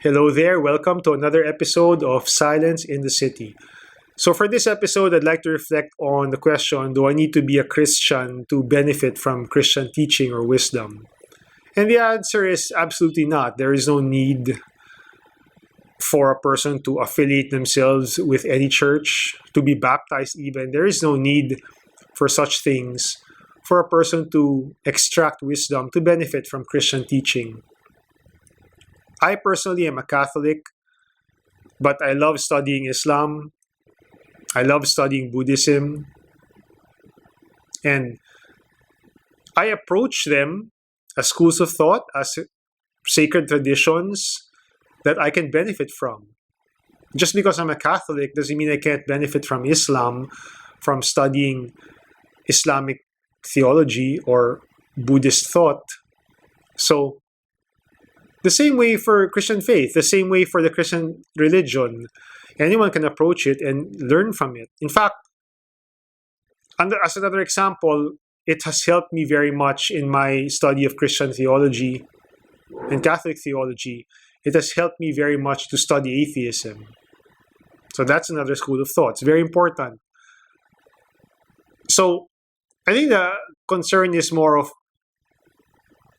Hello there, welcome to another episode of Silence in the City. So, for this episode, I'd like to reflect on the question: do I need to be a Christian to benefit from Christian teaching or wisdom? And the answer is absolutely not. There is no need for a person to affiliate themselves with any church, to be baptized even. There is no need for such things for a person to extract wisdom to benefit from Christian teaching. I personally am a Catholic, but I love studying Islam. I love studying Buddhism. And I approach them as schools of thought, as sacred traditions that I can benefit from. Just because I'm a Catholic doesn't mean I can't benefit from Islam, from studying Islamic theology or Buddhist thought. So, the same way for Christian faith, the same way for the Christian religion. Anyone can approach it and learn from it. In fact, as another example, it has helped me very much in my study of Christian theology and Catholic theology. It has helped me very much to study atheism. So that's another school of thought. It's very important. So I think the concern is more of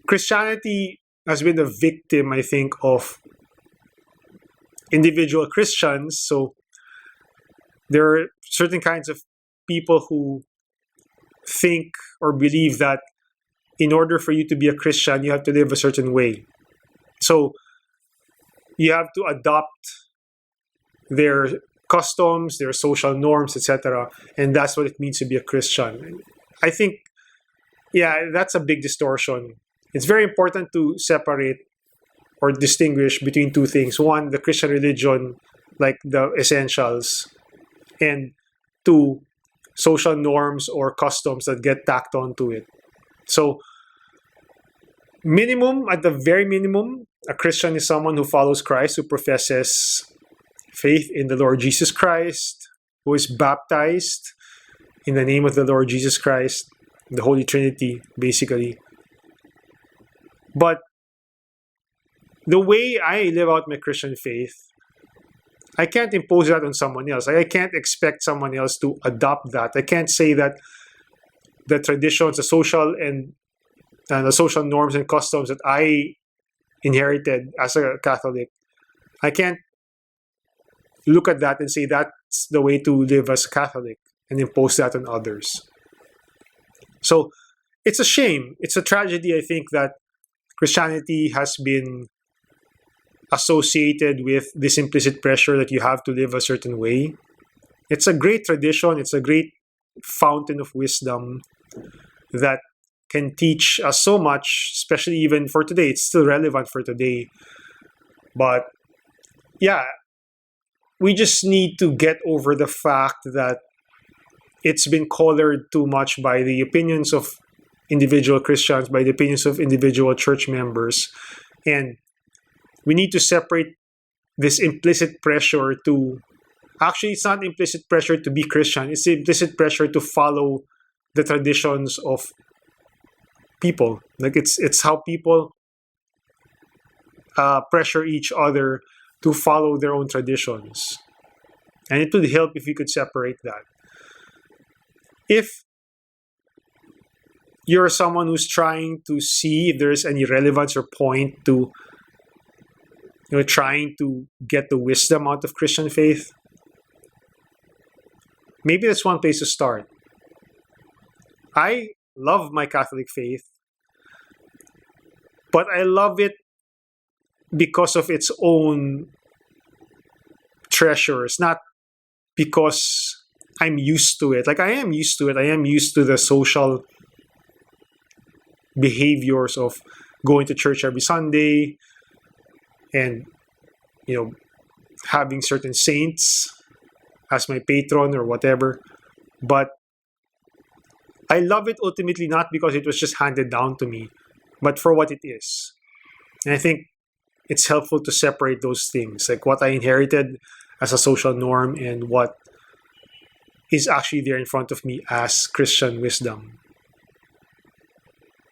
Christianity has been a victim, I think, of individual Christians. So there are certain kinds of people who think or believe that in order for you to be a Christian, you have to live a certain way. So you have to adopt their customs, their social norms, etc. And that's what it means to be a Christian. I think, that's a big distortion. It's very important to separate or distinguish between two things. One, the Christian religion, like the essentials, and two, social norms or customs that get tacked onto it. So, at the very minimum, a Christian is someone who follows Christ, who professes faith in the Lord Jesus Christ, who is baptized in the name of the Lord Jesus Christ, the Holy Trinity, basically. But the way I live out my Christian faith, I can't impose that on someone else. I can't expect someone else to adopt that. I can't say that the traditions, the social and the social norms and customs that I inherited as a Catholic, I can't look at that and say that's the way to live as a Catholic and impose that on others. So it's a shame. It's a tragedy, I think, that Christianity has been associated with this implicit pressure that you have to live a certain way. It's a great tradition. It's a great fountain of wisdom that can teach us so much, especially even for today. It's still relevant for today. But we just need to get over the fact that it's been colored too much by the opinions of individual Christians, by the opinions of individual church members. And we need to separate this implicit pressure to, actually, it's not implicit pressure to be Christian, it's implicit pressure to follow the traditions of people. Like it's how people pressure each other to follow their own traditions. And it would help if we could separate that. If you're someone who's trying to see if there's any relevance or point to trying to get the wisdom out of Christian faith, maybe that's one place to start. I love my Catholic faith, but I love it because of its own treasures, not because I'm used to it. Like, I am used to it. I am used to the social behaviors of going to church every Sunday and, having certain saints as my patron or whatever. But I love it ultimately not because it was just handed down to me, but for what it is. And I think it's helpful to separate those things, like what I inherited as a social norm and what is actually there in front of me as Christian wisdom.